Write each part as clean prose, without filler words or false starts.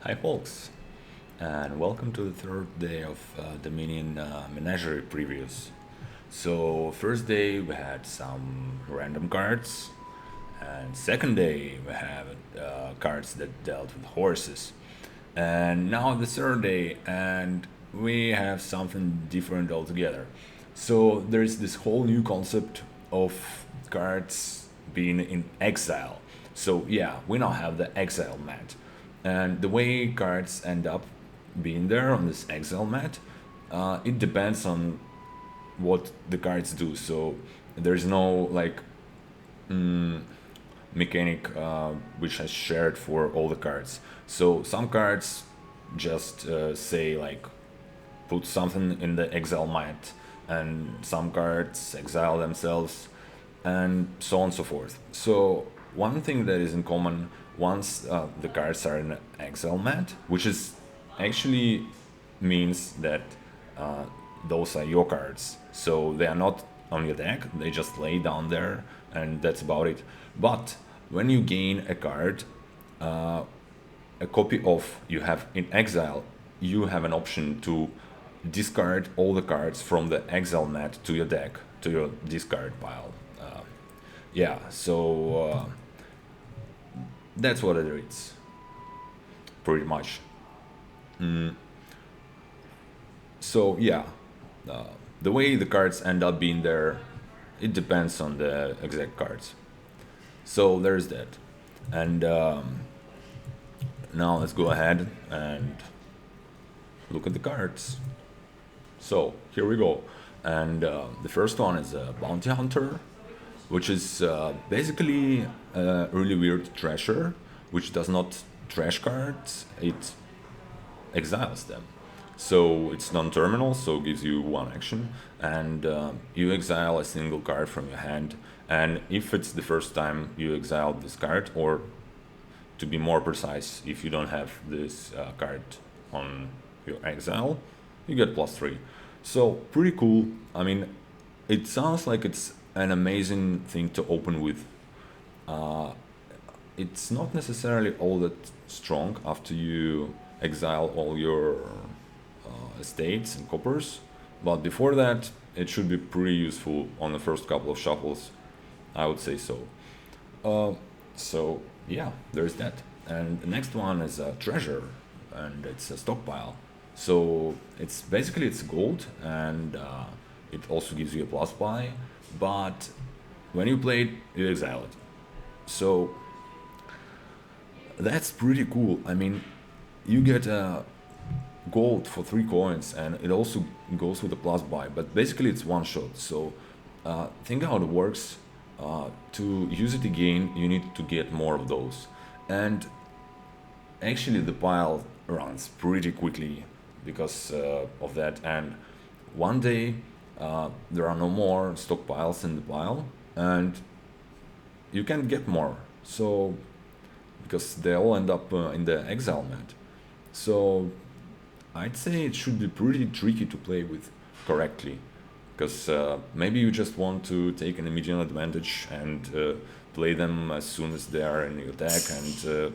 Hi folks, and welcome to the third day of Dominion Menagerie previews. So first day we had some random cards, and second day we have cards that dealt with horses. And now the third day, and we have something different altogether. So there's this whole new concept of cards being in exile. So yeah, we now have the exile mat. And the way cards end up being there on this exile mat, it depends on what the cards do. So there's no like mechanic which is shared for all the cards. So some cards just say like put something in the exile mat, and some cards exile themselves, and so on and so forth. So one thing that is in common once the cards are in exile mat, which is actually means that uh, those are your cards. So they are not on your deck, they just lay down there, and that's about it. But when you gain a card, a copy of you have in exile, you have an option to discard all the cards from the exile mat to your deck, to your discard pile. Yeah, so that's what it is, pretty much. So yeah, uh, the way the cards end up being there, it depends on the exact cards. So there's that, and now let's go ahead and look at the cards. So here we go, and the first one is a bounty hunter, which is basically a really weird treasure, which does not trash cards, it exiles them. So it's non-terminal, so gives you one action, and you exile a single card from your hand. And if it's the first time you exile this card, or to be more precise, if you don't have this card on your exile, you get +3. So pretty cool. I mean, it sounds like it's an amazing thing to open with. It's not necessarily all that strong after you exile all your estates and coppers, but before that, it should be pretty useful on the first couple of shuffles. I would say so. Uh, so yeah, there's that. And the next one is a treasure, and it's a stockpile. So it's basically it's gold, and it also gives you a plus buy. But when you play it, you exile it. So that's pretty cool. I mean, you get gold for 3 coins, and it also goes with a plus buy. But basically, it's one shot. So think how it works. To use it again, you need to get more of those. And actually, the pile runs pretty quickly because of that. And one day, there are no more stockpiles in the pile, and you can get more. So because they all end up in the exile mat. So I'd say it should be pretty tricky to play with correctly, because maybe you just want to take an immediate advantage and play them as soon as they are in your deck, and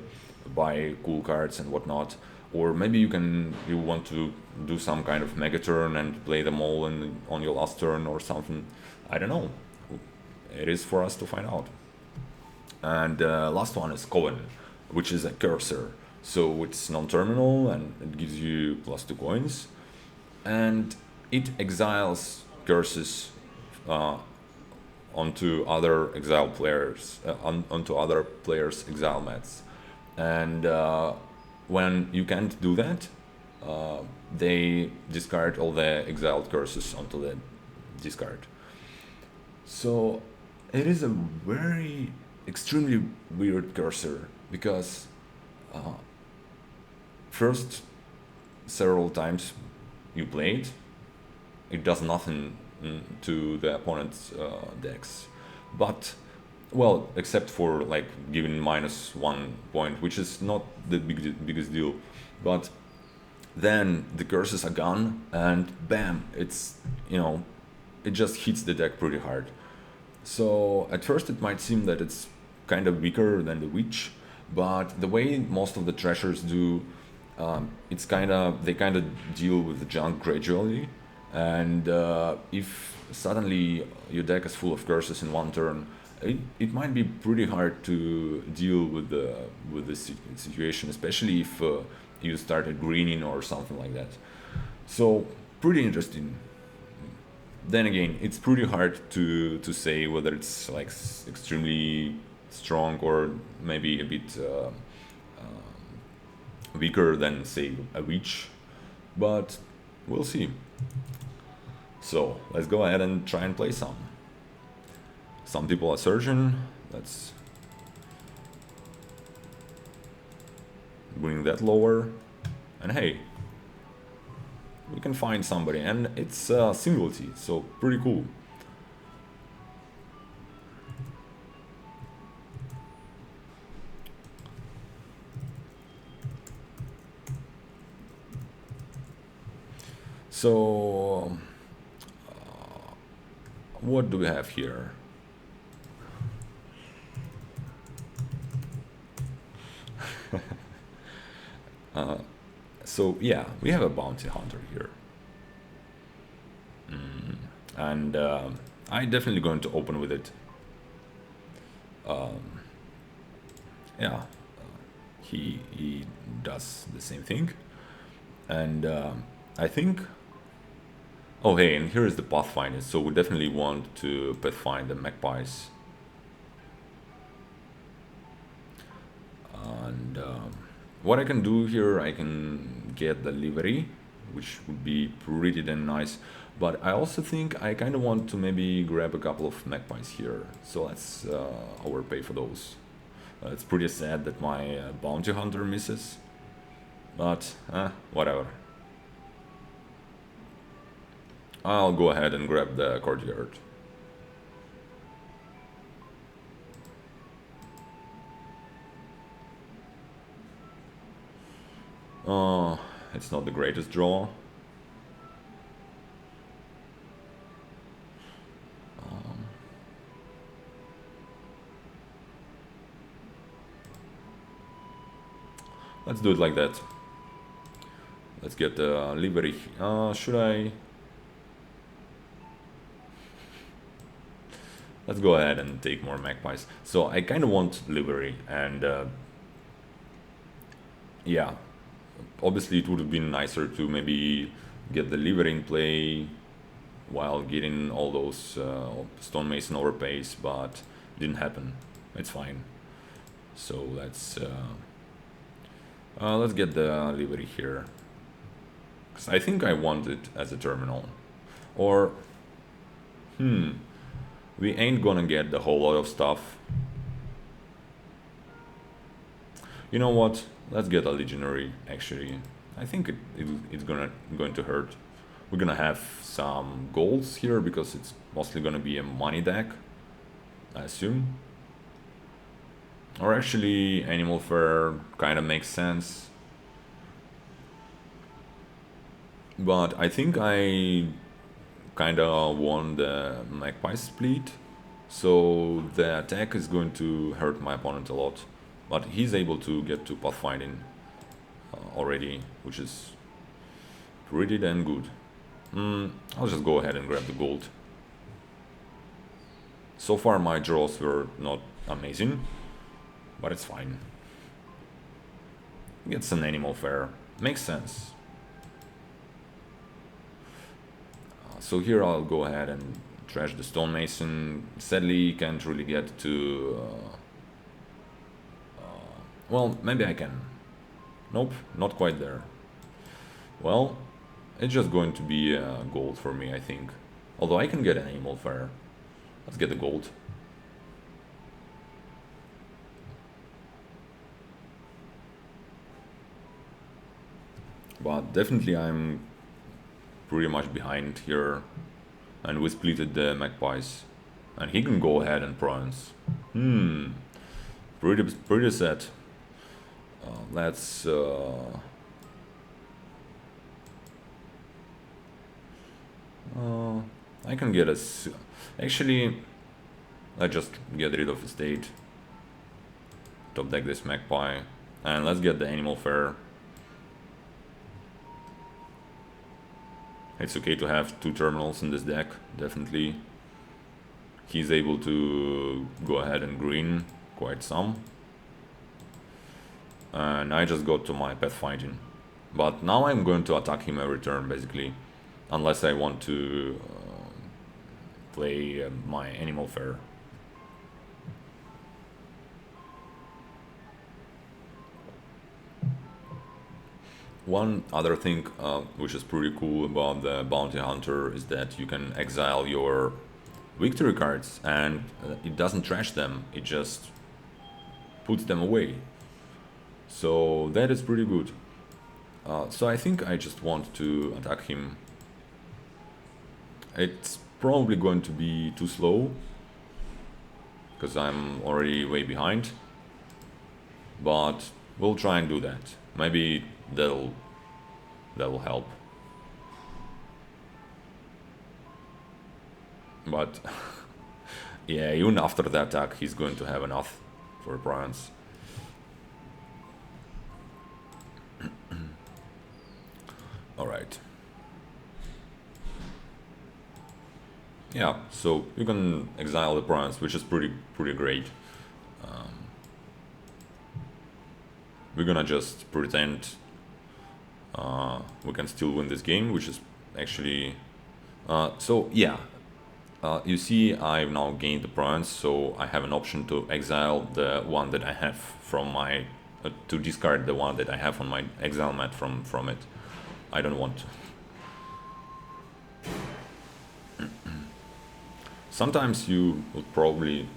buy cool cards and whatnot. Or maybe you want to do some kind of mega turn and play them all on your last turn or something. I don't know. It is for us to find out. And last one is Coven, which is a cursor. So it's non-terminal, and it gives you +2 coins, and it exiles curses uh, onto other exile players, onto other players' exile mats. And when you can't do that, they discard all the exiled curses onto the discard. So it is a very extremely weird cursor, because first several times you play it, it does nothing to the opponent's decks. But well, except for like giving -1 point, which is not the biggest deal. But then the curses are gone, and bam, it just hits the deck pretty hard. So at first it might seem that it's kind of weaker than the witch, but the way most of the treasures do, it's kind of they kind of deal with the junk gradually, and if suddenly your deck is full of curses in one turn, it might be pretty hard to deal with the situation, especially if you started greening or something like that. So pretty interesting. Then again, it's pretty hard to say whether it's like extremely strong or maybe a bit weaker than say a witch, but we'll see. So let's go ahead and try and play some. Some people are surgeon. Let's bring that lower, and hey, we can find somebody, and it's singlety, so pretty cool. So what do we have here? So yeah, we have a bounty hunter here, and I'm definitely going to open with it. Yeah, he does the same thing, and I think. Oh hey, and here is the pathfinder. So we definitely want to pathfind the magpies, and what I can do here, I can get the livery, which would be pretty damn nice. But I also think I kind of want to maybe grab a couple of magpies here. So let's overpay for those. It's pretty sad that my bounty hunter misses, but whatever. I'll go ahead and grab the courtyard. It's not the greatest draw. Let's do it like that. Let's get the livery. Should I? Let's go ahead and take more magpies. So I kind of want livery, and yeah, obviously it would have been nicer to maybe get the livery in play while getting all those stonemason overpays, but it didn't happen. It's fine. So let's get the livery here, because I think I want it as a terminal, or we ain't gonna get the whole lot of stuff. You know what? Let's get a legionary. Actually, I think it's going to hurt. We're gonna have some golds here because it's mostly gonna be a money deck, I assume. Or actually, animal fare kind of makes sense. But I think I kind of won the magpie split, so the attack is going to hurt my opponent a lot. But he's able to get to pathfinding already, which is pretty damn good. I'll just go ahead and grab the gold. So far my draws were not amazing, but it's fine. Gets an animal fare. Makes sense. So here I'll go ahead and trash the stonemason. Sadly, can't really get to... well, maybe I can. Nope, not quite there. Well, it's just going to be gold for me, I think. Although I can get an animal fare. Let's get the gold. But definitely I'm pretty much behind here. And we splitted the magpies. And he can go ahead and prawns. Pretty set. Let's... I can get a... Actually, let's just get rid of the state. Top deck this magpie. And let's get the animal fare. It's okay to have two terminals in this deck, definitely. He's able to go ahead and green quite some. And I just got to my pathfinding. But now I'm going to attack him every turn, basically. Unless I want to play my animal fair. One other thing which is pretty cool about the Bounty Hunter is that you can exile your victory cards and it doesn't trash them, it just puts them away. So that is pretty good. So I think I just want to attack him. It's probably going to be too slow because I'm already way behind, but we'll try and do that. Maybe that'll help. But yeah, even after the attack, he's going to have enough for bronze. All right. Yeah, so you can exile the bronze, which is pretty great. We're gonna just pretend we can still win this game, which is actually so yeah. You see, I've now gained the bronze, so I have an option to exile the one that I have from my to discard the one that I have on my exile mat from it. I don't want to. Sometimes you would probably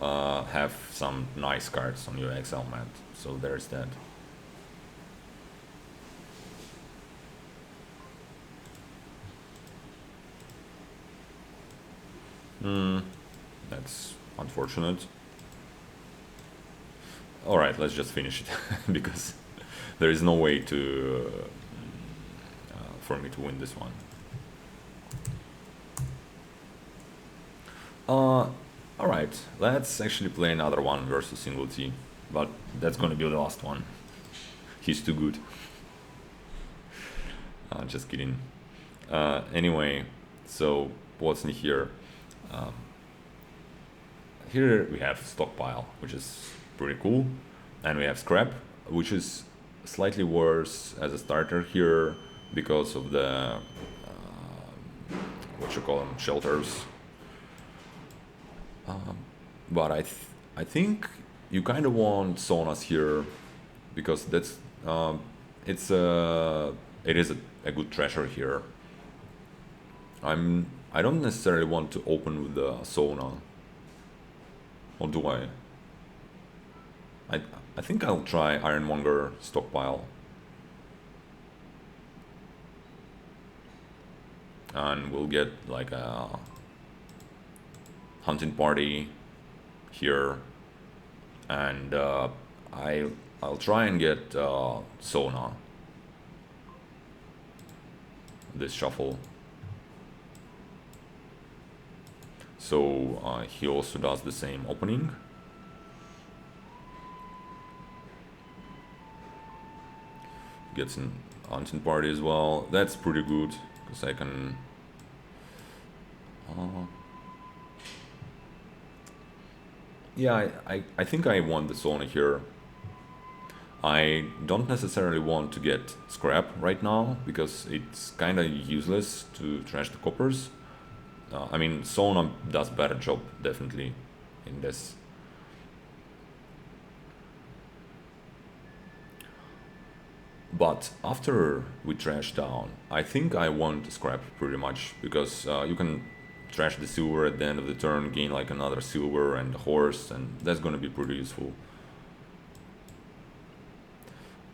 have some nice cards on your exile mat, so there's that. That's unfortunate. Alright, let's just finish it, because there is no way to for me to win this one. Alright, let's actually play another one versus single T, but that's gonna be the last one. He's too good. Just kidding. Anyway, so what's in here? Here we have stockpile, which is pretty cool, and we have scrap, which is slightly worse as a starter here because of the what you call them, shelters. But I think you kind of want saunas here because that's it is a good treasure here. I don't necessarily want to open with the sauna, or do I? I think I'll try Ironmonger stockpile. And we'll get like a hunting party here, and I'll try and get sauna this shuffle. So he also does the same opening. Gets an hunting party as well. That's pretty good because I can. Yeah, I think I want the sauna here. I don't necessarily want to get scrap right now because it's kind of useless to trash the coppers. I mean, sauna does better job definitely in this. But after we trash down, I think I want scrap pretty much because you can trash the silver at the end of the turn, gain like another silver and a horse, and that's gonna be pretty useful.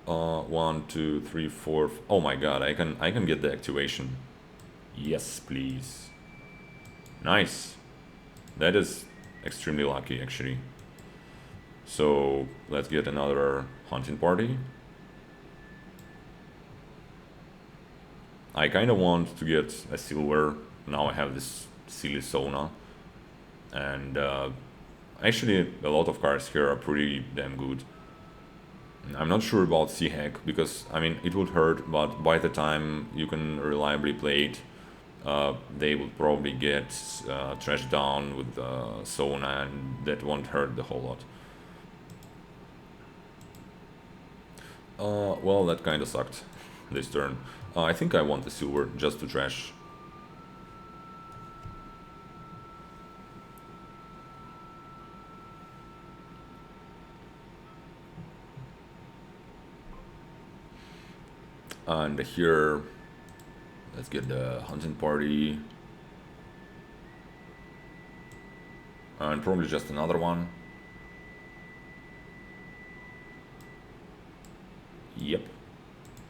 1, 2, 3, 4. Oh my god, I can get the activation. Yes, please. Nice. That is extremely lucky actually. So let's get another hunting party. I kind of want to get a silver. Now I have this silly sauna, and actually a lot of cards here are pretty damn good. I'm not sure about Sea Hack because I mean it would hurt, but by the time you can reliably play it, they would probably get trashed down with Sona, and that won't hurt the whole lot. Well, that kind of sucked this turn. I think I want the silver just to trash. And here, let's get the hunting party. And probably just another one. Yep.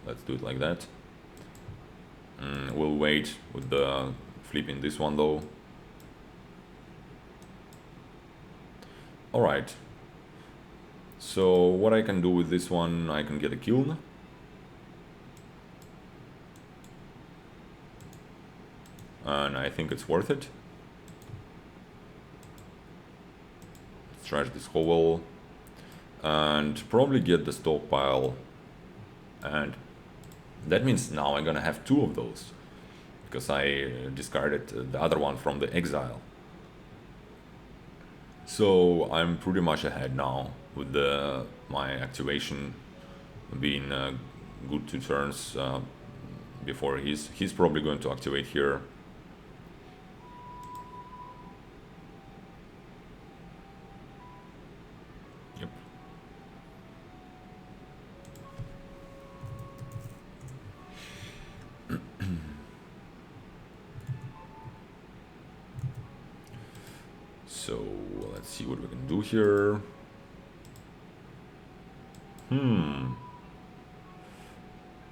Let's do it like that. We'll wait with the flipping this one though. Alright. So what I can do with this one, I can get a kiln. And I think it's worth it. Let's trash this hovel. And probably get the stockpile. And that means now I'm gonna have two of those. Because I discarded the other one from the Exile. So I'm pretty much ahead now with my activation being good 2 turns before he's probably going to activate here. Yep. So let's see what we can do here.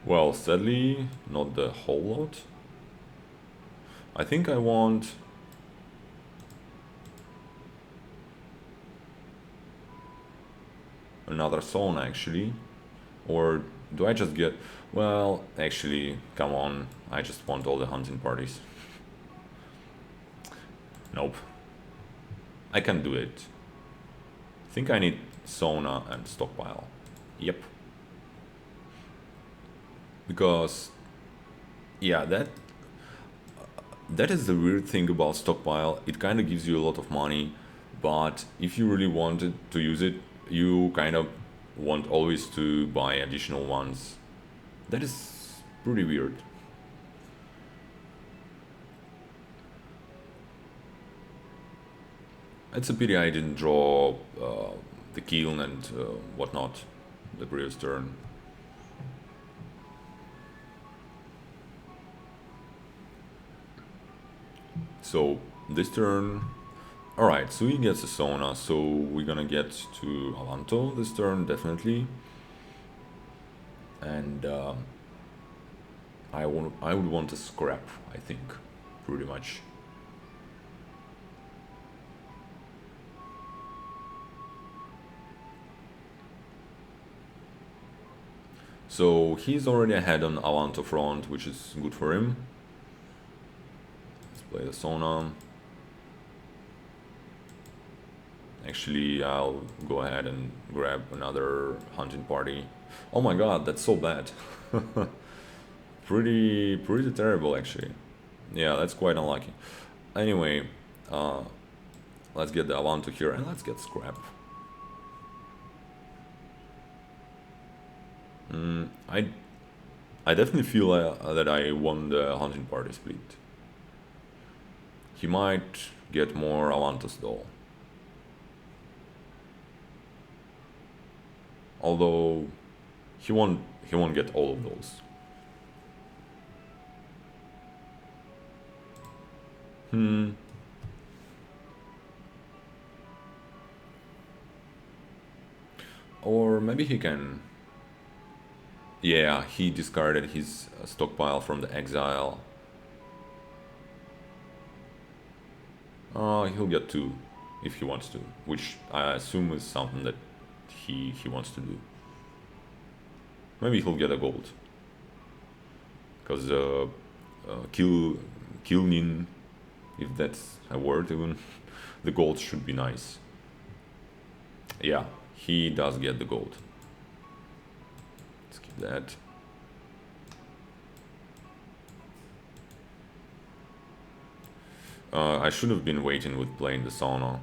Well, sadly, not the whole lot. I think I want another zone actually. Or do I just get... Well, actually, come on. I just want all the hunting parties. Nope. I can do it. I think I need Sona and stockpile. Yep. Because, yeah, that is the weird thing about stockpile. It kind of gives you a lot of money, but if you really wanted to use it, you kind of want always to buy additional ones. That is pretty weird. It's a pity I didn't draw the kiln and whatnot the previous turn. So this turn, alright, so he gets a Sona, so we're gonna get to Avanto this turn, definitely. And I would want a scrap, I think, pretty much. So he's already ahead on Avanto front, which is good for him. Let's play the Sona. Actually, I'll go ahead and grab another hunting party. Oh my god, that's so bad. Pretty terrible actually. Yeah, that's quite unlucky. Anyway, let's get the Avanto here and let's get scrap. I definitely feel that I won the hunting party split. He might get more Avantos though. Although he won't get all of those. Or maybe he can. Yeah, he discarded his stockpile from the Exile. He'll get two if he wants to, which I assume is something that he wants to do. Maybe he'll get a gold. Because killing, if that's a word even, the gold should be nice. Yeah, he does get the gold. Skip that. I should have been waiting with playing the sauna.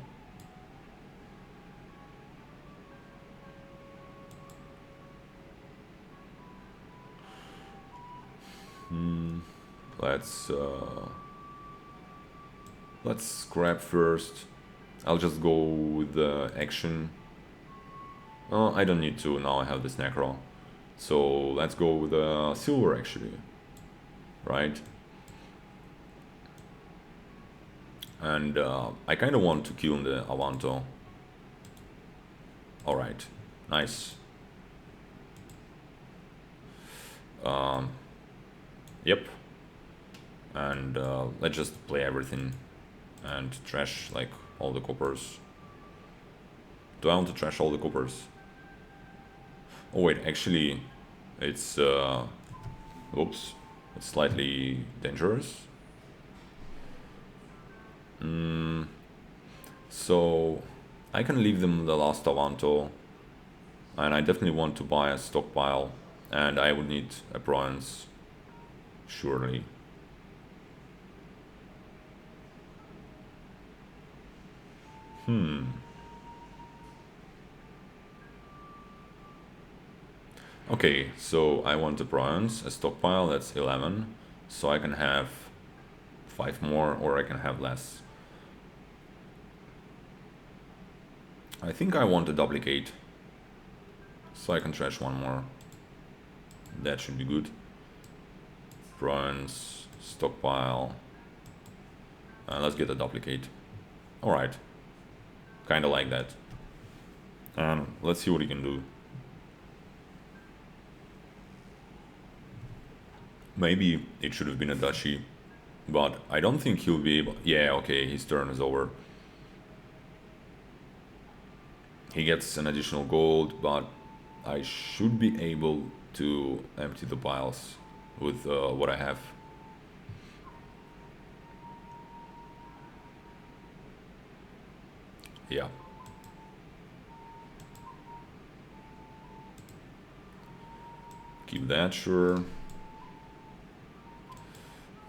Let's scrap first. I'll just go with the action. I don't need to, now I have this necro. So let's go with the silver actually. Right? And I kind of want to kill the Avanto. Alright, nice. Yep. And let's just play everything and trash like all the coppers. Do I want to trash all the coppers? Oh wait, actually it's oops, it's slightly dangerous. So I can leave them the last Avanto, and I definitely want to buy a stockpile, and I would need a bronze, surely. Okay, so I want a bronze, a stockpile, that's 11, so I can have 5 more, or I can have less. I think I want a duplicate, so I can trash 1 more. That should be good. Bronze, stockpile, and let's get a duplicate. Alright, kinda like that. And let's see what he can do. Maybe it should have been a duchy, but I don't think he'll be able... Yeah, okay, his turn is over. He gets an additional gold, but I should be able to empty the piles with what I have. Yeah. Keep that, sure.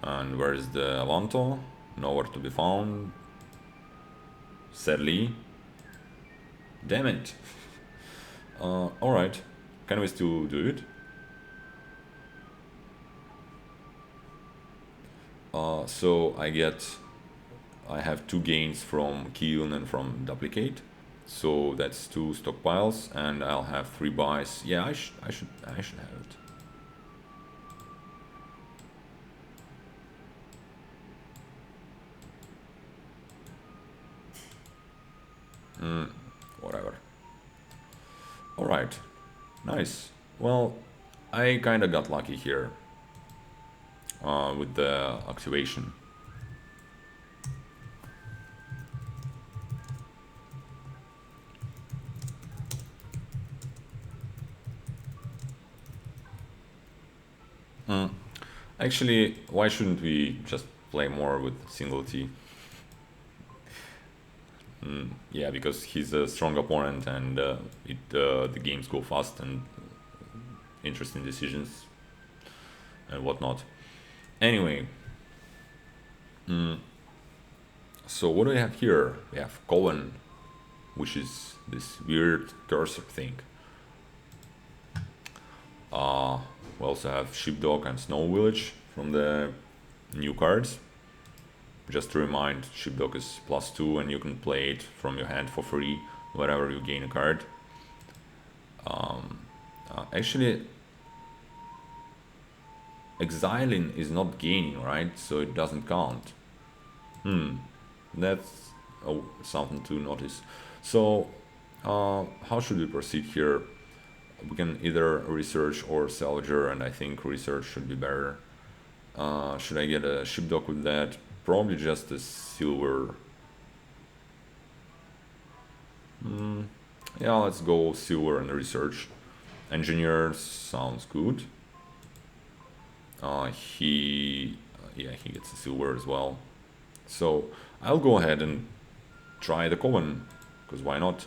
And where is the Avanto? Nowhere to be found. Sadly. Damn it. Alright. Can we still do it? So I have 2 gains from Kiln and from Duplicate. So that's 2 stockpiles, and I'll have 3 buys. Yeah, I should have it. Whatever. Alright, nice. Well, I kinda got lucky here with the activation. Actually, why shouldn't we just play more with single T? Yeah, because he's a strong opponent, and the games go fast and interesting decisions and whatnot. Anyway, so what do we have here? We have Cohen, which is this weird cursor thing. We also have Sheepdog and Snow Village from the new cards. Just to remind, Sheepdog is +2 and you can play it from your hand for free wherever you gain a card. Actually, exiling is not gaining, right? So it doesn't count. That's something to notice. So how should we proceed here? We can either research or salvager, and I think research should be better. Should I get a Sheepdog with that? Probably just a silver. Yeah, let's go silver and research. Engineer sounds good. He gets a silver as well. So I'll go ahead and try the Coven, because why not?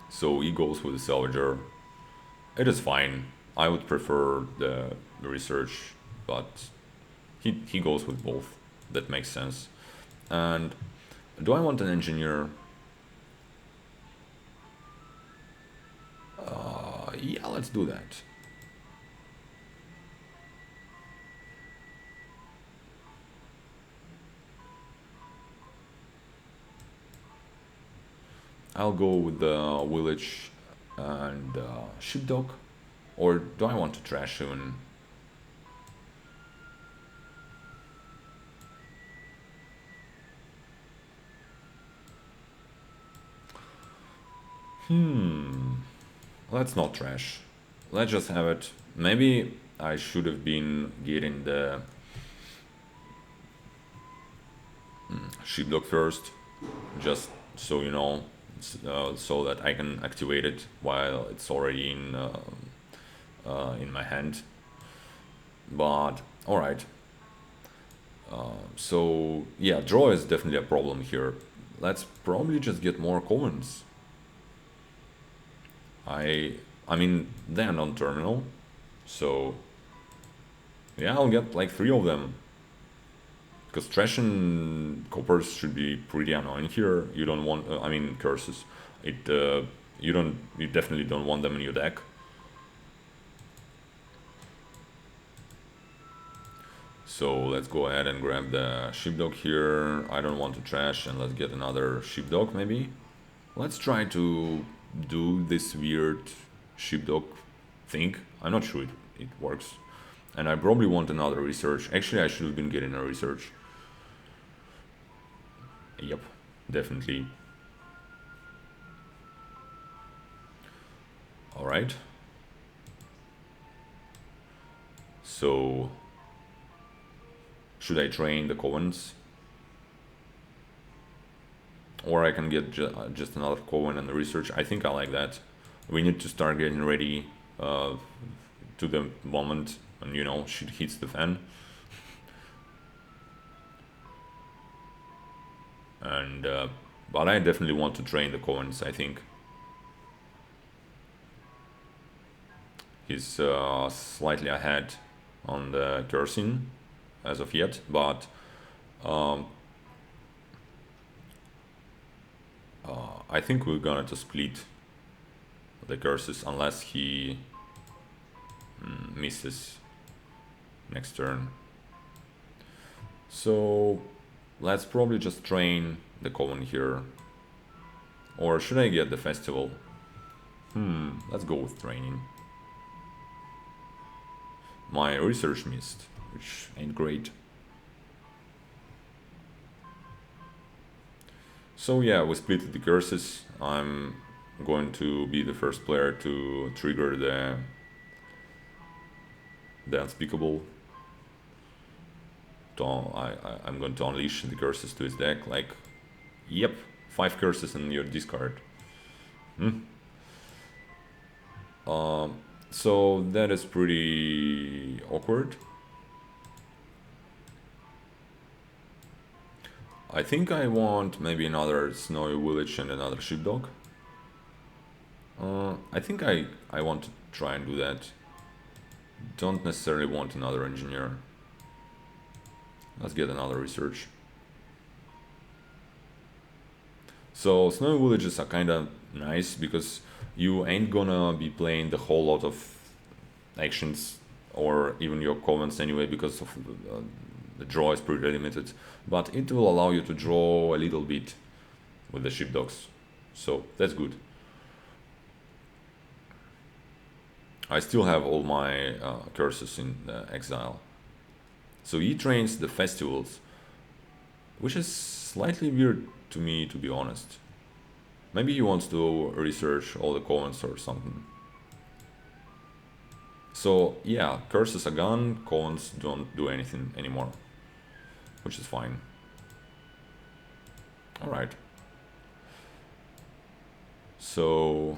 So he goes with the salvager, It is fine. I would prefer the research, but he goes with both. That makes sense. And do I want an engineer? Yeah, let's do that. I'll go with the village and sheepdog. Or do I want to trash even? Let's not trash. Let's just have it. Maybe I should have been getting the sheepdog first, just so you know, so that I can activate it while it's already in my hand. But all right. So yeah, draw is definitely a problem here. Let's probably just get more commons. I I mean they're non-terminal, so yeah, I'll get like three of them. Because trash and coppers should be pretty annoying here. You don't want, I mean, curses. It you definitely don't want them in your deck. So let's go ahead and grab the sheepdog here. I don't want to trash, and let's get another sheepdog maybe. Let's try to do this weird sheepdog thing. I'm not sure it works. And I probably want another research. Actually, I should have been getting a research. Yep, definitely. All right. So, should I train the Covens? Or I can get just another Coven and research. I think I like that. We need to start getting ready to the moment when, you know, shit hits the fan. And but I definitely want to train the Covens, I think. He's slightly ahead on the cursing as of yet, but um, I think we're gonna to split the curses unless he misses next turn. So let's probably just train the Coven here. Or should I get the festival? Let's go with training. My research missed, which ain't great. So yeah, we split the curses. I'm going to be the first player to trigger the unspeakable. I'm going to unleash the curses to his deck. Like, yep, 5 curses in your discard. So that is pretty awkward. I think I want maybe another snowy village and another sheepdog. I think I want to try and do that. Don't necessarily want another engineer. Let's get another research. So snowy villages are kinda nice because you ain't gonna be playing the whole lot of actions or even your covens anyway because of the draw is pretty limited. But it will allow you to draw a little bit with the sheepdogs. So that's good. I still have all my curses in Exile. So he trains the festivals, which is slightly weird to me, to be honest. Maybe he wants to research all the covens or something. So yeah, curses are gone, covens don't do anything anymore, which is fine. Alright. So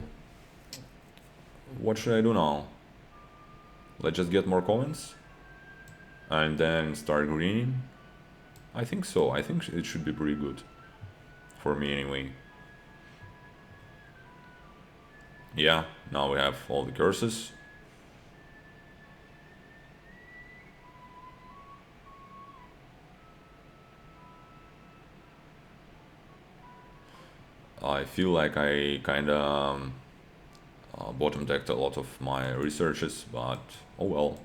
what should I do now? Let's just get more covens and then start greening. I think so. I think it should be pretty good for me anyway. Yeah, now we have all the curses. I feel like I kind of bottom decked a lot of my researches, but oh well,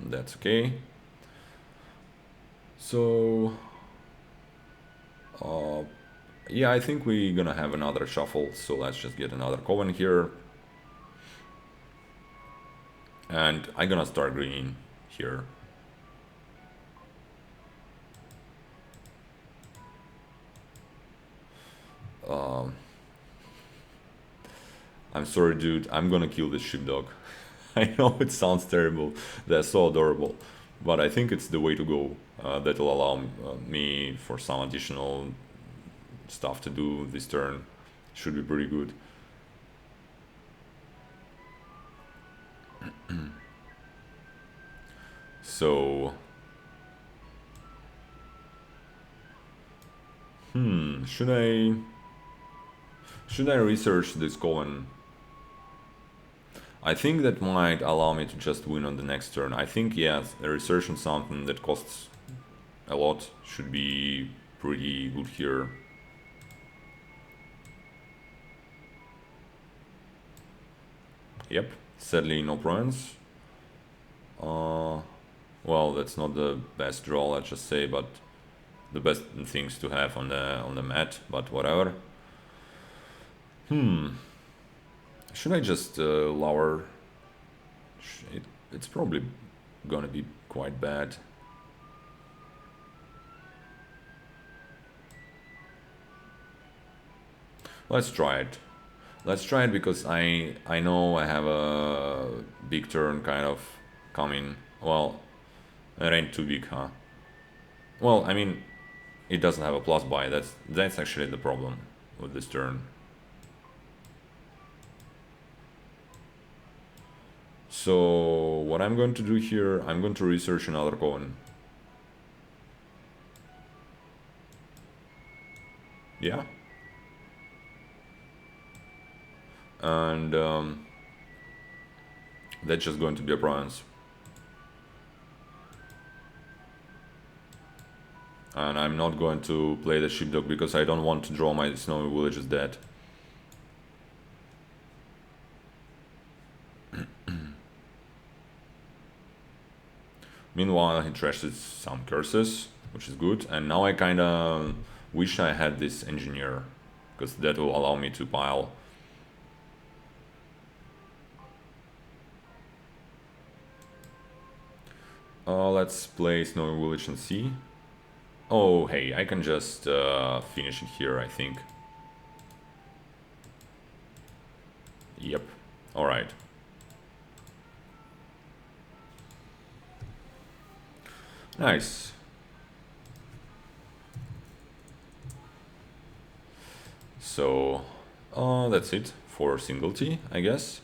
that's okay. So, uh, yeah, I think we're gonna have another shuffle, so let's just get another coven here. And I'm gonna start green here. Um, I'm sorry, dude, I'm gonna kill this sheepdog. I know it sounds terrible, they're so adorable, but I think it's the way to go. That'll allow me for some additional stuff to do this turn. Should be pretty good. So, should I research this coin? I think that might allow me to just win on the next turn. I think, yes, a research on something that costs a lot should be pretty good here. Yep, sadly no province. Well, that's not the best draw, let's just say, but the best things to have on the mat. But whatever. Should I just lower? It's probably gonna be quite bad. Let's try it. Let's try it because I know I have a big turn kind of coming. Well, it ain't too big, huh? Well, I mean, it doesn't have a plus buy. That's actually the problem with this turn. So what I'm going to do here, I'm going to research another coin. Yeah. And that's just going to be a bronze. And I'm not going to play the sheepdog because I don't want to draw my snowy villages dead. Meanwhile, he trashes some curses, which is good. And now I kind of wish I had this engineer, because that will allow me to pile. Let's play Snowy Village and see. Oh, hey, I can just finish it here, I think. Yep. Alright. Nice. So, that's it for single T, I guess.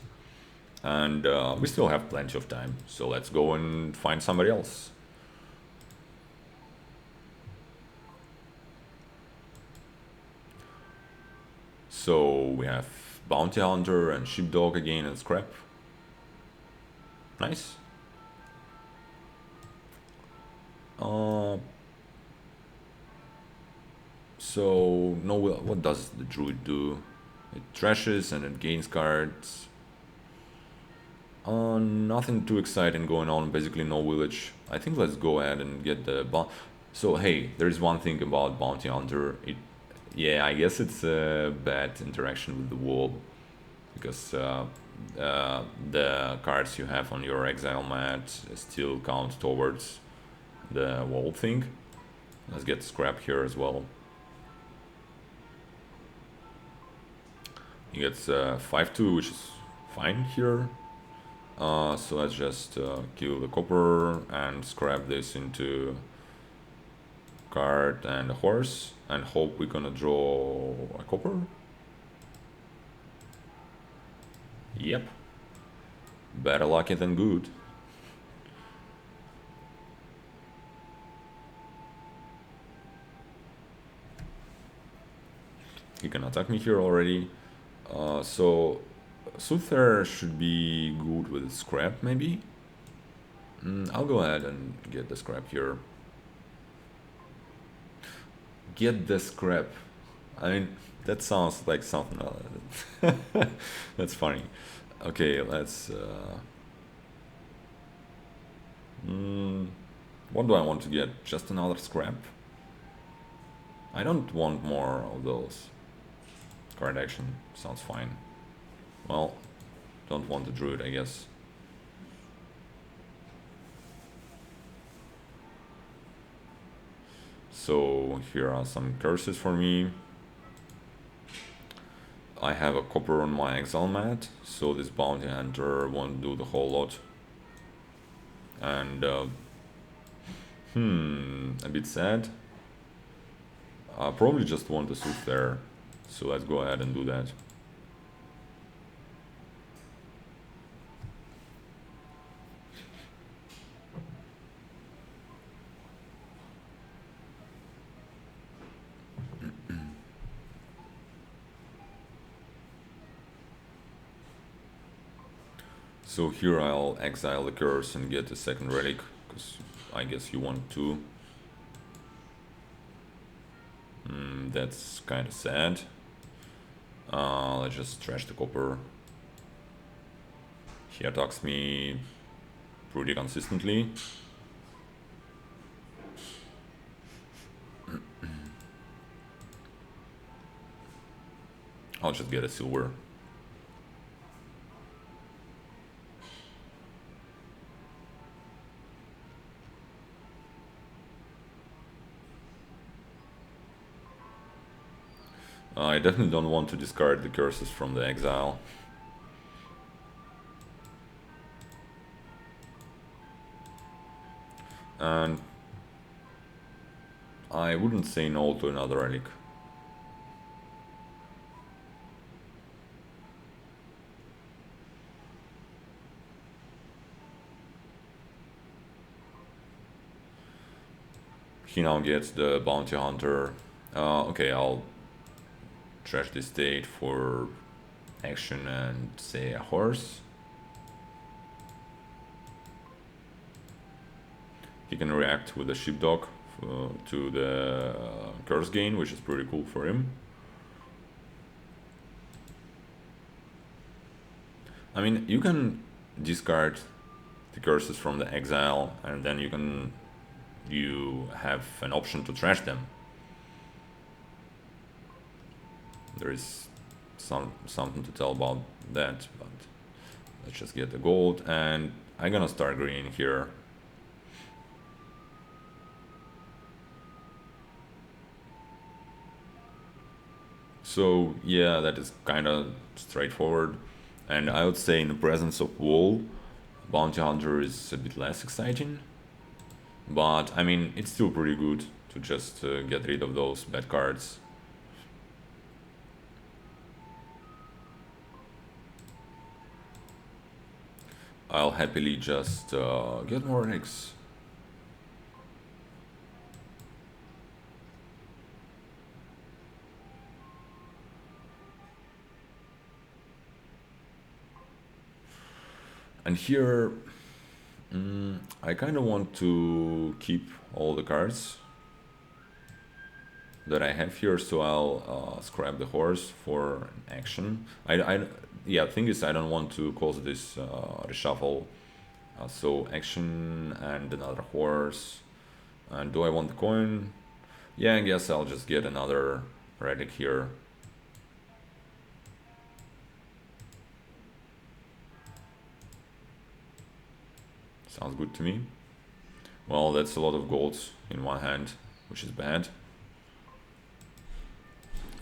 And we still have plenty of time, so let's go and find somebody else. So we have Bounty Hunter and Sheepdog again and Scrap. Nice. So no, what does the druid do? It trashes and it gains cards. Nothing too exciting going on. Basically, no village. I think let's go ahead and get the So hey, there is one thing about Bounty Hunter. Yeah, I guess it's a bad interaction with the wall because the cards you have on your exile mat still count towards the wall thing. Let's get Scrap here as well. He gets 5-2, which is fine here. So let's just kill the copper and scrap this into card and a horse and hope we're gonna draw a copper. Yep. Better lucky than good. He can attack me here already. So Suther should be good with scrap, maybe. I'll go ahead and get the scrap here. Get the scrap. I mean, that sounds like something else. That's funny. Okay, let's... what do I want to get? Just another scrap? I don't want more of those. Card action sounds fine. Well, don't want the druid, I guess. So here are some curses for me. I have a copper on my exile mat, so this bounty hunter won't do the whole lot. And a bit sad. I probably just want to suit there, so let's go ahead and do that. So here I'll exile the curse and get a second relic, because I guess you want to. That's kind of sad. Let's just trash the copper. He attacks me pretty consistently. I'll just get a silver. I definitely don't want to discard the curses from the exile. And I wouldn't say no to another relic. He now gets the bounty hunter. Okay, I'll trash this state for action and say a horse. He can react with a sheepdog to the curse gain, which is pretty cool for him. I mean, you can discard the curses from the exile, and then you have an option to trash them. There is something to tell about that, but let's just get the gold, and I'm gonna start green here. So yeah, that is kind of straightforward, and I would say in the presence of wall, bounty hunter is a bit less exciting, but I mean it's still pretty good to just get rid of those bad cards. I'll happily just get more eggs. And here, I kind of want to keep all the cards that I have here, so I'll scrap the horse for action. Yeah, thing is, I don't want to cause this reshuffle. So action and another horse. And do I want the coin? Yeah, I guess I'll just get another relic here. Sounds good to me. Well, that's a lot of golds in one hand, which is bad.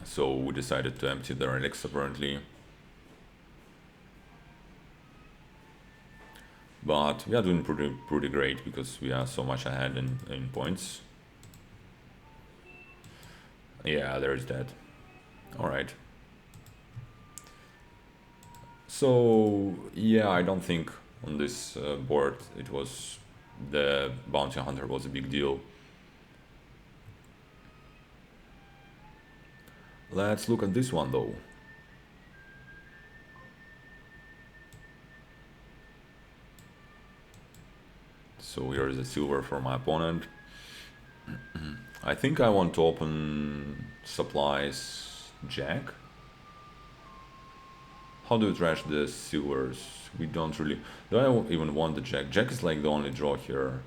So we decided to empty the relics apparently. But we are doing pretty great because we are so much ahead in points. Yeah, there's that. Alright. So yeah, I don't think on this board it was the bounty hunter was a big deal. Let's look at this one though. So here is a silver for my opponent. I think I want to open supplies jack. How do we trash the silvers? We don't really... Do I even want the jack? Jack is like the only draw here.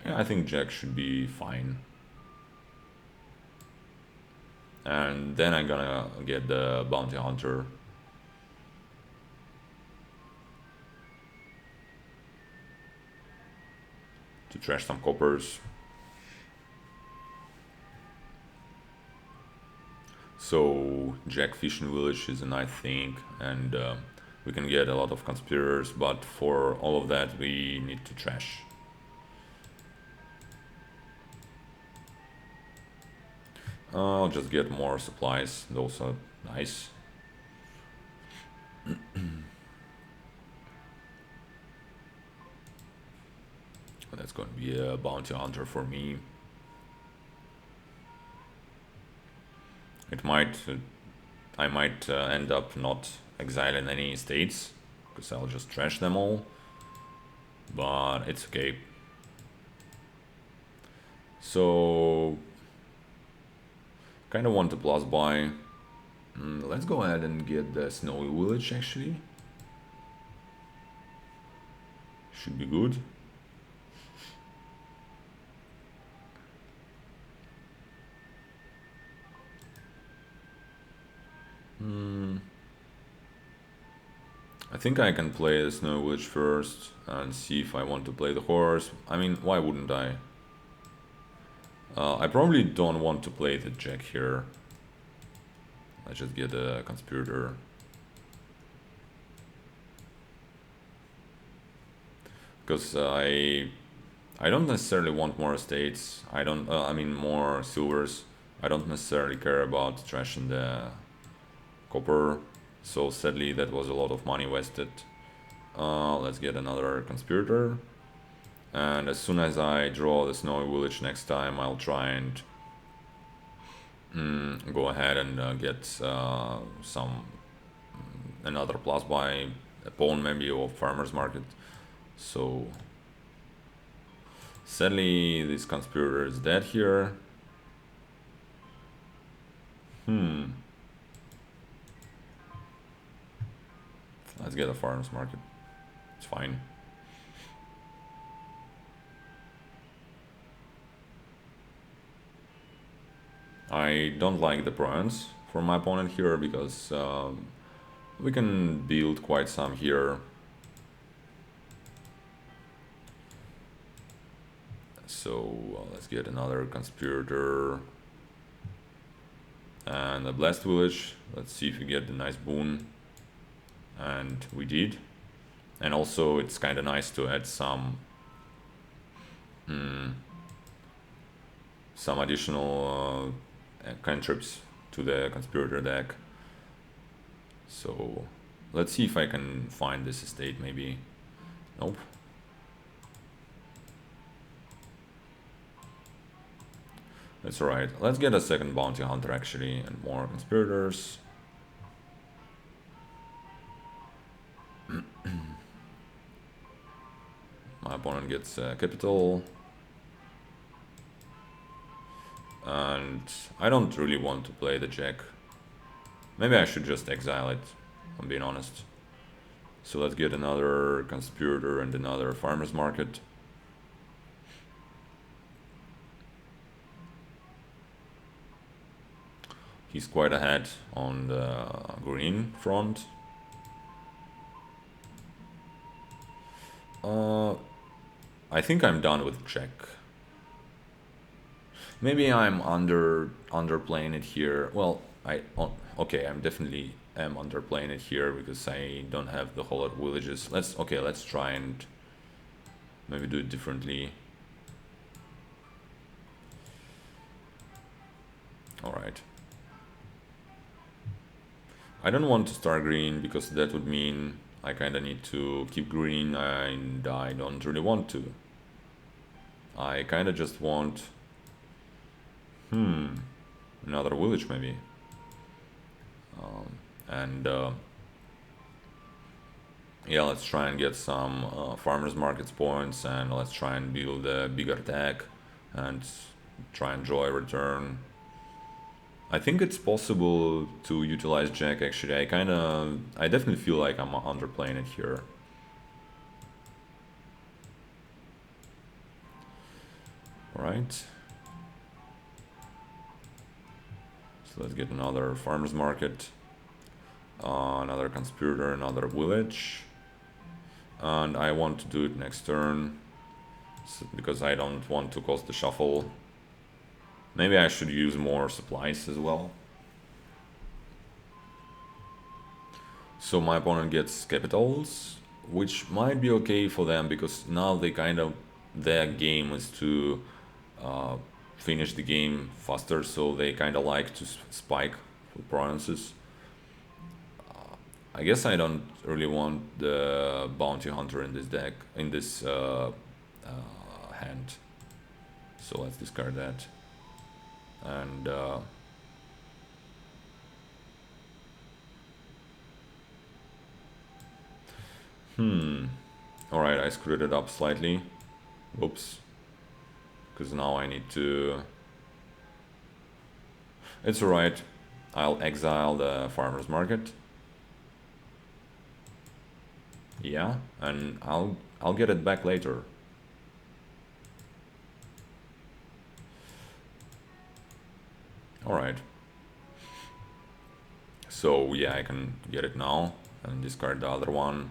Yeah, I think jack should be fine. And then I'm gonna get the bounty hunter. To trash some coppers. So Jack Fishing Village is a nice thing, and we can get a lot of conspirators, but for all of that we need to trash. I'll just get more supplies, those are nice. That's going to be a bounty hunter for me. It might, I might end up not exiling any states, because I'll just trash them all, but it's okay. So, kind of want to plus buy. Let's go ahead and get the Snowy Village actually. Should be good. I think I can play the Snowy Village first and see if I want to play the horse. I mean, why wouldn't I? I probably don't want to play the jack here. Let's just get a conspirator. Because I don't necessarily want more estates. I don't. I mean more silvers. I don't necessarily care about trashing the copper. So sadly, that was a lot of money wasted. Let's get another conspirator. And as soon as I draw the Snowy Village next time, I'll try and go ahead and get another plus buy, a pawn maybe, or farmer's market. So sadly, this conspirator is dead here. Let's get a farmer's market. It's fine. I don't like the prawns for my opponent here because we can build quite some here. So let's get another conspirator and a blessed village. Let's see if we get the nice boon, and we did. And also it's kind of nice to add some additional cantrips to the conspirator deck. So let's see if I can find this estate maybe. Nope. That's alright. Let's get a second bounty hunter actually and more conspirators. My opponent gets capital. And I don't really want to play the jack. Maybe I should just exile it, I'm being honest. So let's get another conspirator and another farmer's market. He's quite ahead on the green front. I think I'm done with check. Maybe I'm underplaying it here. Well, okay, I'm definitely am underplaying it here because I don't have the whole lot of villages. Let's try and maybe do it differently. All right. I don't want to start green because that would mean I kinda need to keep green and I don't really want to. I kinda just want... another village maybe. And yeah, let's try and get some farmers markets points, and let's try and build a bigger attack and try and draw a return. I think it's possible to utilize Jack actually. I definitely feel like I'm underplaying it here. Alright. So let's get another farmers market, another conspirator, another village. And I want to do it next turn, because I don't want to cost the shuffle. Maybe I should use more supplies as well. So my opponent gets capitals, which might be okay for them, because now they kind of, their game is to finish the game faster, so they kind of like to spike for provinces. I guess I don't really want the bounty hunter in this deck, in this hand. So let's discard that. And alright, I screwed it up slightly. Whoops. Because now I need to... It's alright. I'll exile the farmer's market. Yeah, and I'll get it back later. Alright. So yeah, I can get it now and discard the other one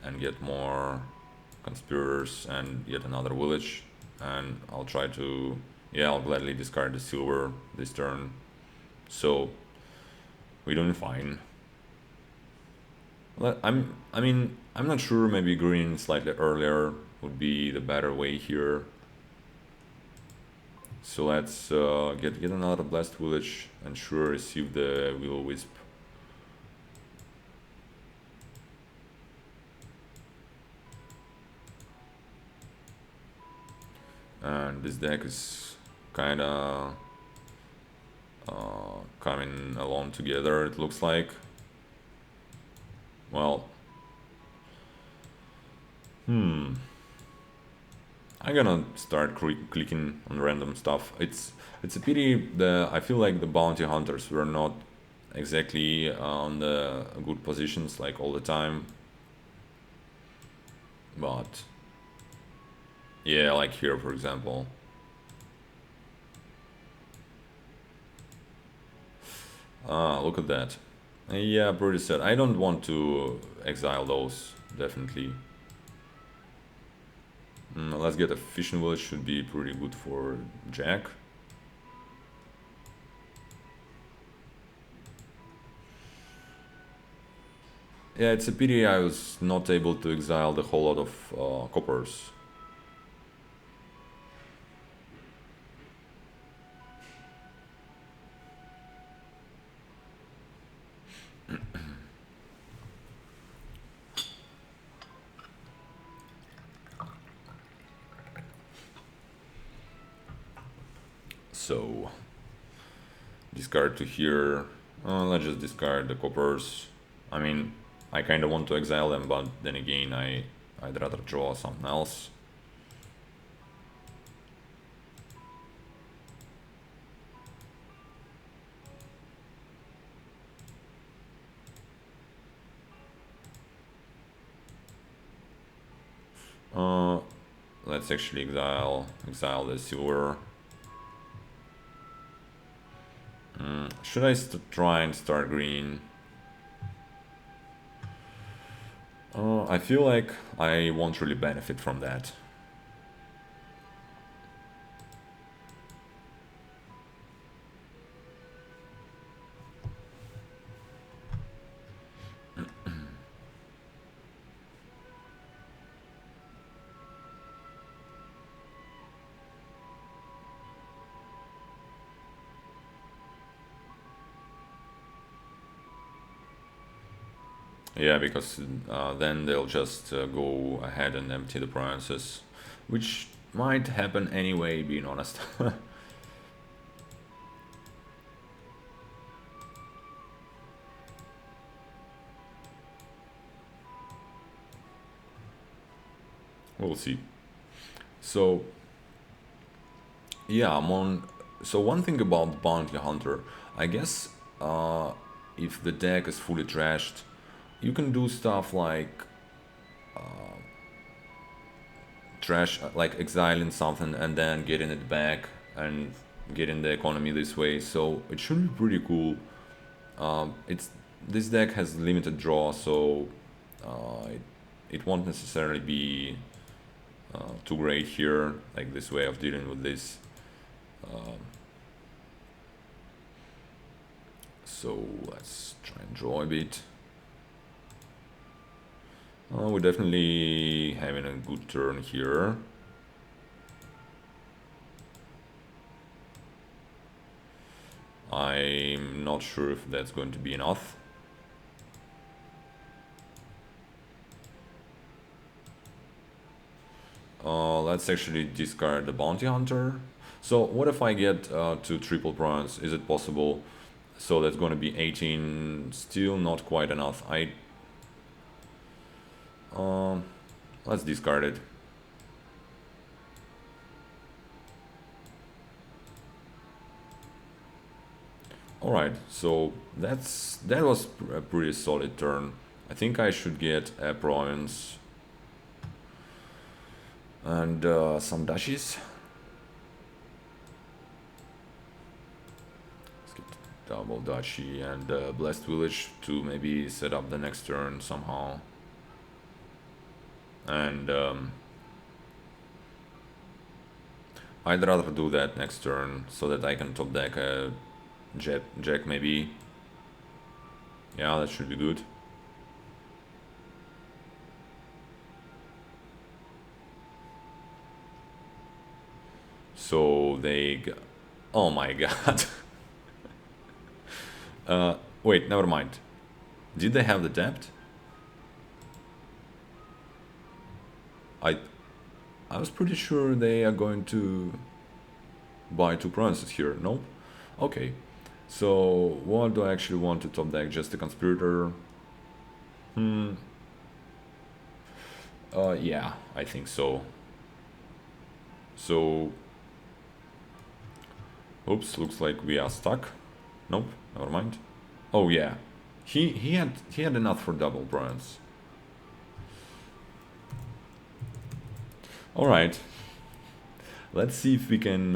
and get more conspirators and yet another village. And I'll try to... Yeah, I'll gladly discard the silver this turn. So we're doing fine. I'm not sure, maybe green slightly earlier would be the better way here. So let's get another blast village and sure receive the will-o-wisp. And this deck is kinda coming along together, it looks like. Well, I'm gonna start clicking on random stuff. It's a pity I feel like the bounty hunters were not exactly on the good positions like all the time. But yeah, like here for example. Look at that. Yeah, pretty sad. I don't want to exile those, definitely. Let's get a fishing village, should be pretty good for Jack. Yeah, it's a pity I was not able to exile the whole lot of coppers. So, discard to here. Let's just discard the coppers. I mean, I kind of want to exile them, but then again, I'd rather draw something else. Let's actually exile the silver. Should I try and start green? I feel like I won't really benefit from that. Yeah, because then they'll just go ahead and empty the provinces, which might happen anyway, being honest. We'll see. So, yeah, I'm on. So, one thing about Bounty Hunter, I guess if the deck is fully trashed, you can do stuff like like exiling something and then getting it back and getting the economy this way. So it should be pretty cool. It's this deck has limited draw, so it won't necessarily be too great here. Like this way of dealing with this. So let's try and draw a bit. We're definitely having a good turn here. I'm not sure if that's going to be enough. Let's actually discard the Bounty Hunter. So what if I get to triple bronze? Is it possible? So that's going to be 18. Still not quite enough. Let's discard it. Alright, so that was a pretty solid turn. I think I should get a province and some dashes. Let's get double duchy and blessed village to maybe set up the next turn somehow. And I'd rather do that next turn so that I can top deck a jack maybe. Yeah, that should be good. So they... Oh my god. Wait, never mind. Did they have the debt? I was pretty sure they are going to buy 2 provinces here. Nope. Okay. So what do I actually want to top deck? Just a conspirator? Yeah, I think so. So... Oops, looks like we are stuck. Nope, never mind. Oh yeah, he had enough for double bronze. All right, let's see if we can.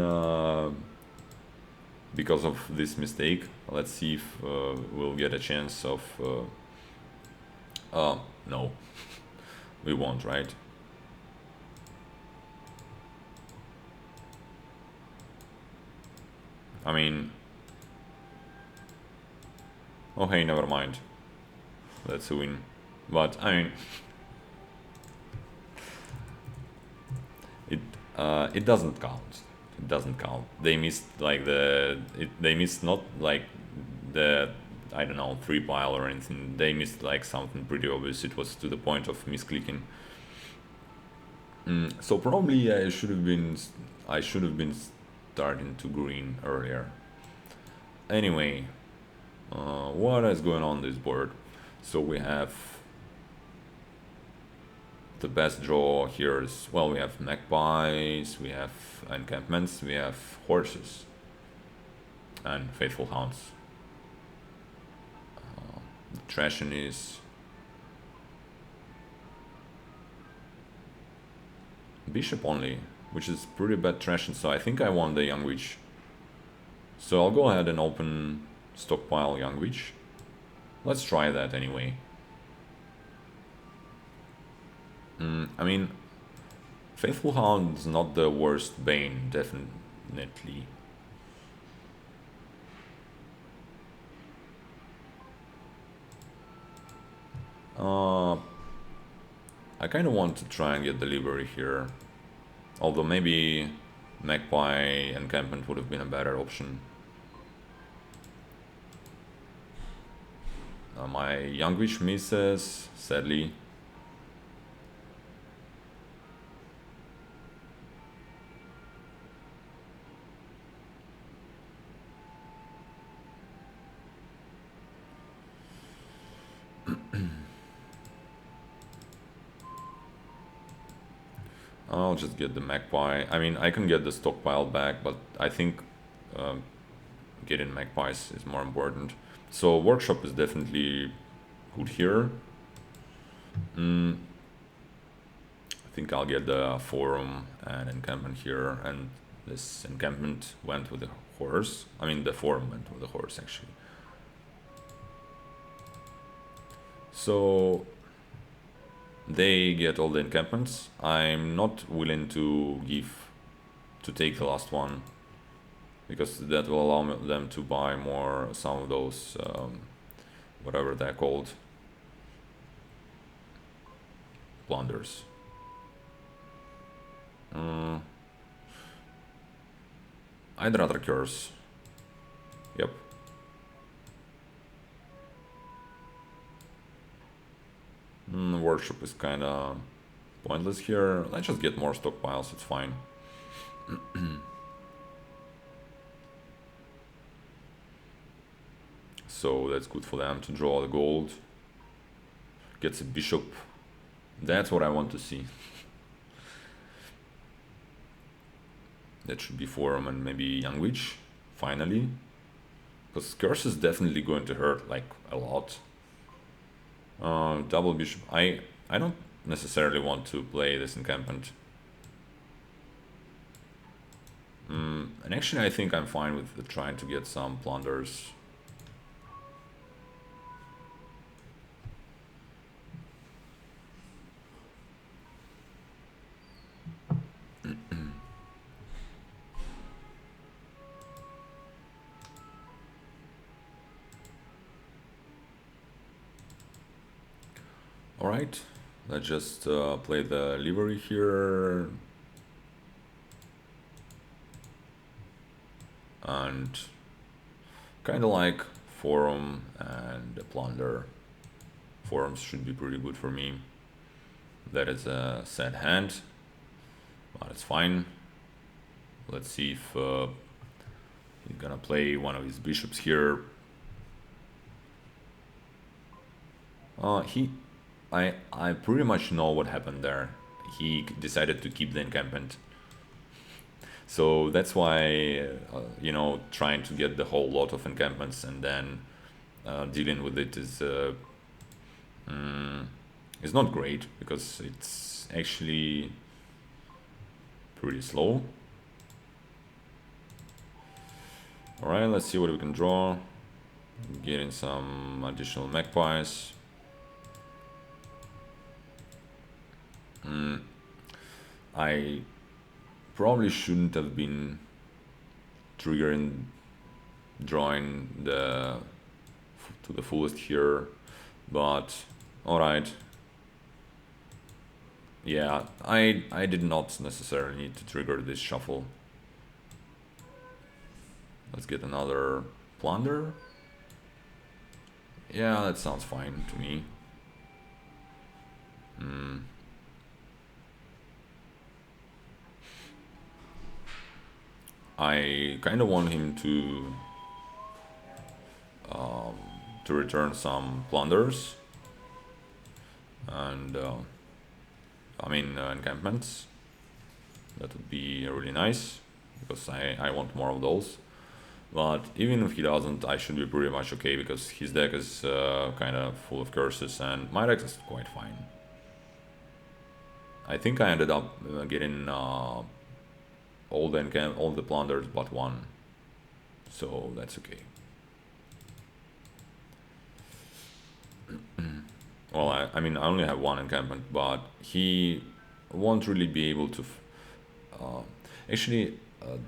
Because of this mistake, let's see if we'll get a chance of. No, we won't, right? I mean, oh hey, never mind. That's a win. But I mean, it doesn't count. It doesn't count. They missed like they missed not like the, I don't know, 3 pile or anything. They missed like something pretty obvious. It was to the point of misclicking. So probably I should have been starting to green earlier. Anyway, what is going on this board? So we have the best draw here is, well, we have magpies, we have encampments, we have horses and faithful hounds. The trashing is bishop only, which is pretty bad trashing, so I think I want the young witch. So I'll go ahead and open stockpile young witch. Let's try that anyway. I mean, faithful hound is not the worst bane, definitely. I kind of want to try and get delivery here. Although maybe magpie encampment would have been a better option. My young witch misses, sadly. I'll just get the magpie. I mean, I can get the stockpile back, but I think um, getting magpies is more important. So workshop is definitely good here. I think I'll get the forum and encampment here, and this encampment went with the horse. I mean, the forum went with the horse actually. So they get all the encampments. I'm not willing to take the last one because that will allow them to buy more some of those whatever they're called, plunders. I'd rather curse. Yep. Workshop is kind of pointless here. Let's just get more stockpiles, it's fine. So that's good for them to draw the gold. Gets a bishop. That's what I want to see. That should be forum and maybe young witch, finally. Because curse is definitely going to hurt, like, a lot. Double bishop. I don't necessarily want to play this encampment. And actually I think I'm fine with trying to get some plunders. Alright, let's just play the livery here. And kind of like forum and the plunder. Forums should be pretty good for me. That is a sad hand, but it's fine. Let's see if he's gonna play one of his bishops here. I pretty much know what happened there. He decided to keep the encampment. So that's why, trying to get the whole lot of encampments and then dealing with it is not great because it's actually pretty slow. Alright, let's see what we can draw. Getting some additional magpies. I probably shouldn't have been drawing to the fullest here, but alright. Yeah, I did not necessarily need to trigger this shuffle. Let's get another plunder. Yeah, that sounds fine to me. I kind of want him to return some plunders and encampments. That would be really nice because I want more of those. But even if he doesn't, I should be pretty much okay because his deck is kind of full of curses and my deck is quite fine. I think I ended up getting all the plunders but one, so that's okay. Well, I only have one encampment, but he won't really be able to.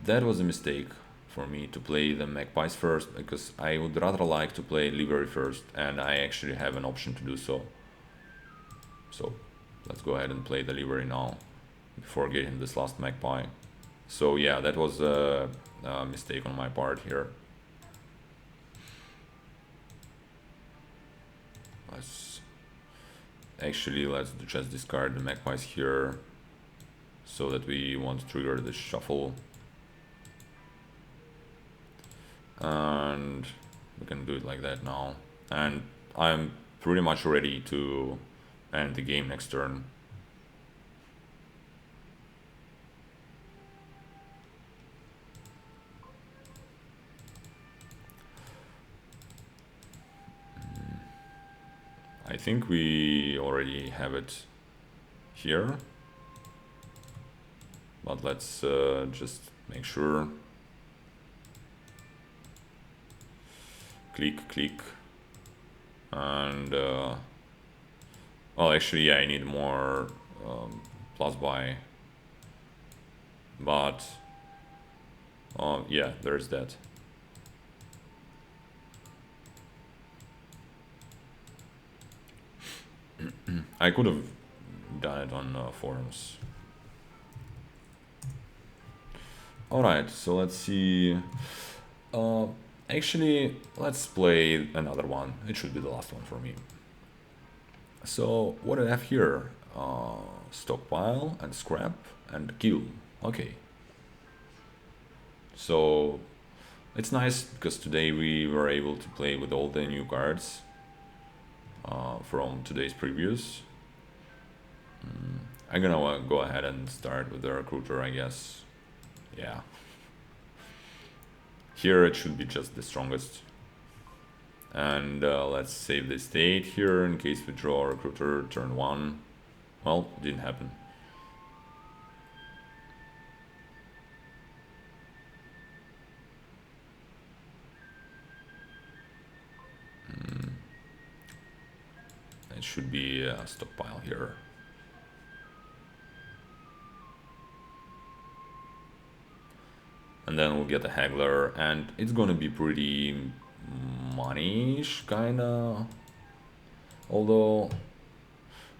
That was a mistake for me to play the magpies first because I would rather like to play livery first, and I actually have an option to do so. So let's go ahead and play the livery now before getting this last magpie. So yeah, that was a mistake on my part here. Actually, let's just discard the magpies here so that we want to trigger the shuffle. And we can do it like that now. And I'm pretty much ready to end the game next turn. I think we already have it here, but let's just make sure. Click, and well, actually, yeah, I need more plus buy, but yeah, there's that. I could have done it on forums. Alright, so let's see. Actually, let's play another one. It should be the last one for me. So, what do I have here? Stockpile and scrap and kill. Okay. So, it's nice because today we were able to play with all the new cards from today's previews. I'm gonna go ahead and start with the recruiter, I guess. Yeah. Here it should be just the strongest. And let's save the state here in case we draw a recruiter turn 1. Well, didn't happen. It should be a stockpile here. And then we'll get a haggler, and it's gonna be pretty money-ish, kinda. Although,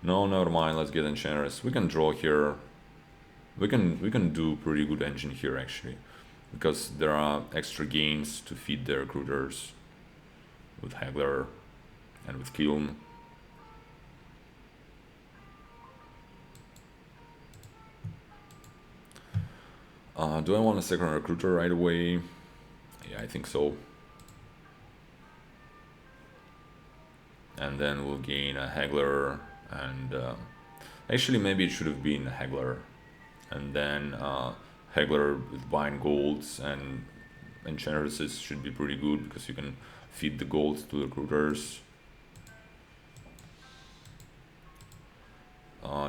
no, never mind. Let's get enchantress. We can draw here. We can do pretty good engine here actually, because there are extra gains to feed the recruiters with haggler and with kiln. Do I want a second recruiter right away? Yeah, I think so. And then we'll gain a haggler, and actually maybe it should have been a haggler, and then haggler with buying golds and enchantresses should be pretty good because you can feed the golds to the recruiters.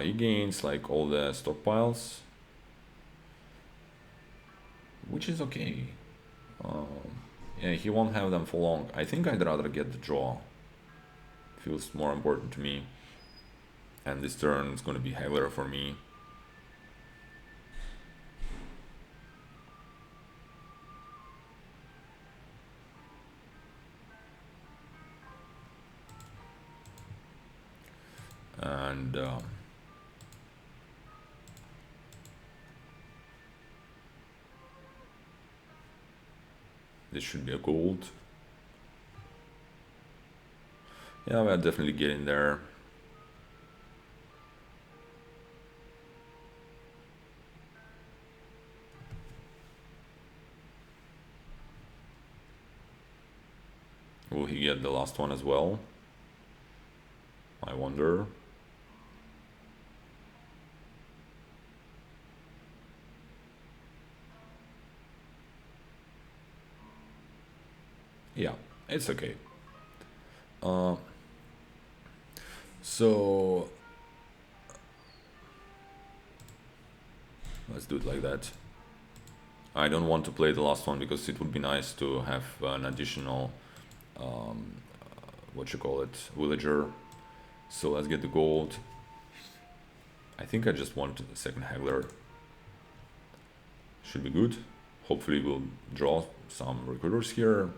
He gains like all the stockpiles, which is okay. Yeah, he won't have them for long. I think I'd rather get the draw. Feels more important to me. And this turn is going to be haggler for me. And this should be a gold. Yeah, we're definitely getting there. Will he get the last one as well? I wonder. Yeah, it's okay. So let's do it like that. I don't want to play the last one because it would be nice to have an additional what you call it, villager. So let's get the gold. I think I just want a second haggler. Should be good. Hopefully we'll draw some recruiters here.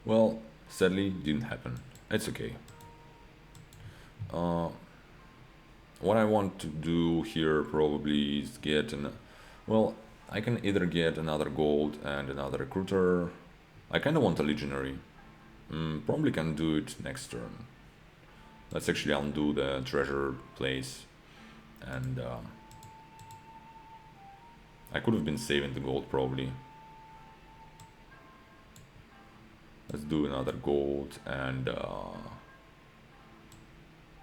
Well, sadly didn't happen. It's okay. What I want to do here probably is get an Well, I can either get another gold and another recruiter. I kind of want a legionary. Probably can do it next turn. Let's actually undo the treasure place, and I could have been saving the gold probably. Let's do another gold and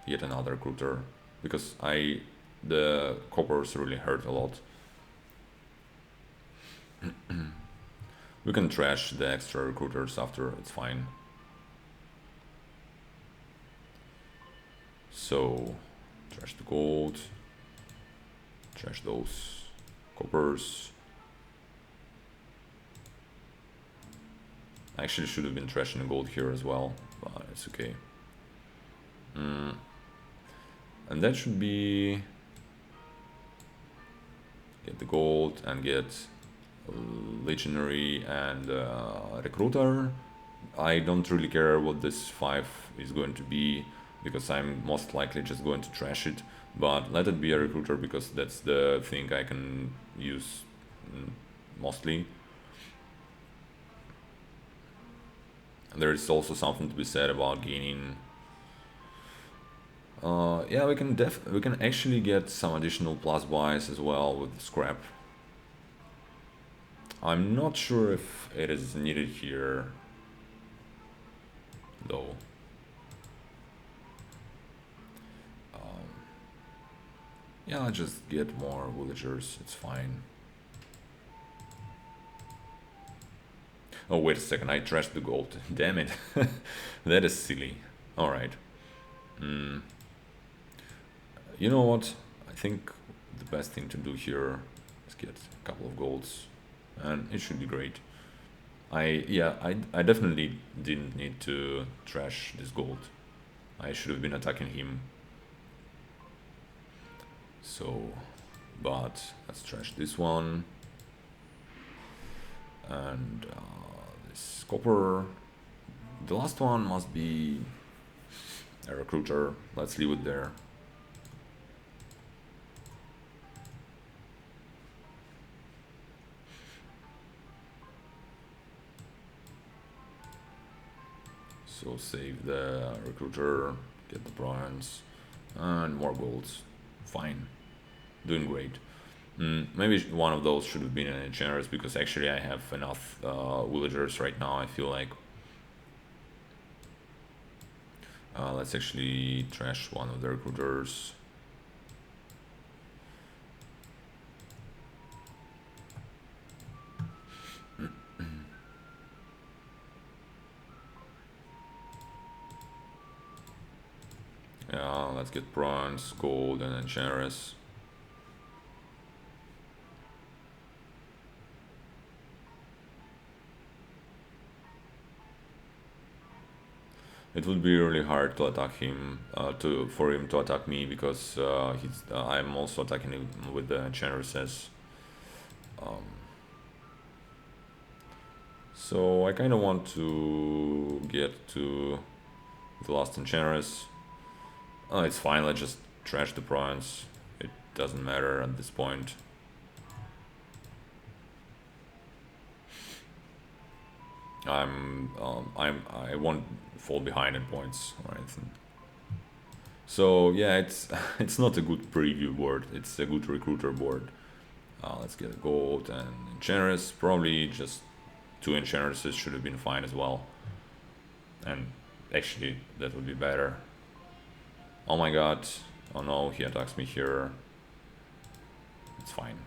yet another recruiter, because the coppers really hurt a lot. We can trash the extra recruiters after, it's fine. So, trash the gold, trash those coppers. I actually should have been trashing the gold here as well, but it's okay. And that should be... Get the gold and get legionary and recruiter. I don't really care what this 5 is going to be, because I'm most likely just going to trash it, but let it be a recruiter because that's the thing I can use mostly. There is also something to be said about gaining. Yeah, we can actually get some additional plus buys as well with scrap. I'm not sure if it is needed here, though. Yeah, I'll just get more villagers, it's fine. Oh, wait a second, I trashed the gold. Damn it. That is silly. Alright. You know what? I think the best thing to do here is get a couple of golds, and it should be great. I definitely didn't need to trash this gold. I should have been attacking him. So, but let's trash this one. And this copper. The last one must be a recruiter. Let's leave it there. So save the recruiter, get the bronze, and more golds. Fine. Doing great. Maybe one of those should have been an generous, because actually I have enough villagers right now, I feel like. Let's actually trash one of the recruiters. Yeah, let's get bronze, gold, and then generous. It would be really hard to attack him, for him to attack me, because I'm also attacking him with the generouses. So I kind of want to get to the last enchantress. It's fine, let's just trash the bronze. It doesn't matter at this point. I won't fall behind in points or anything. So yeah, it's not a good preview board. It's a good recruiter board. Let's get a gold and enchantress. Probably just 2 enchantresses should have been fine as well. And actually, that would be better. Oh my god. Oh no, he attacks me here. It's fine.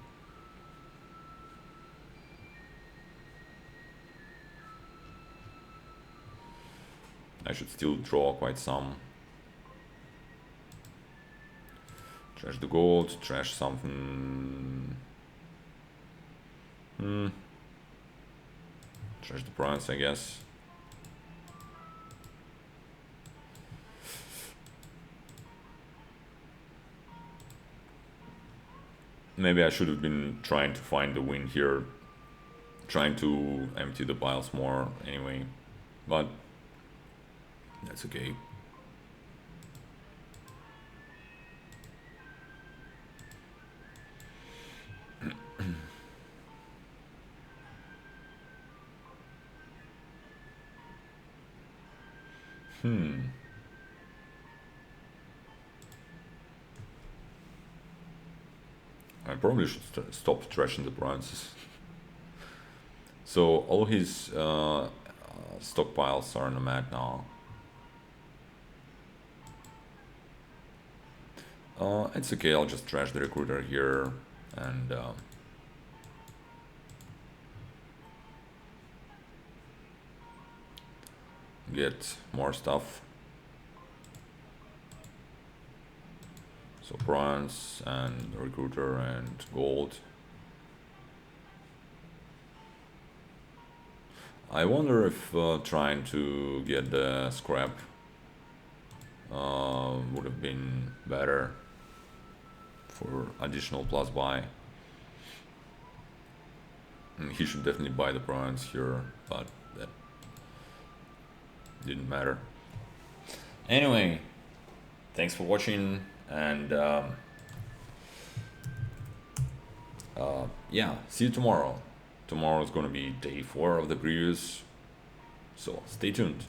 I should still draw quite some. Trash the gold, trash something. Trash the bronze, I guess. Maybe I should have been trying to find the win here. Trying to empty the piles more anyway. But that's okay. I probably should stop trashing the bronzes. So all his stockpiles are on the mat now. It's okay, I'll just trash the recruiter here and get more stuff. So bronze and recruiter and gold. I wonder if trying to get the scrap would have been better for additional plus buy. And he should definitely buy the bronze here, but that didn't matter. Anyway, thanks for watching, and yeah, see you tomorrow. Tomorrow is gonna be day 4 of the previews, so stay tuned.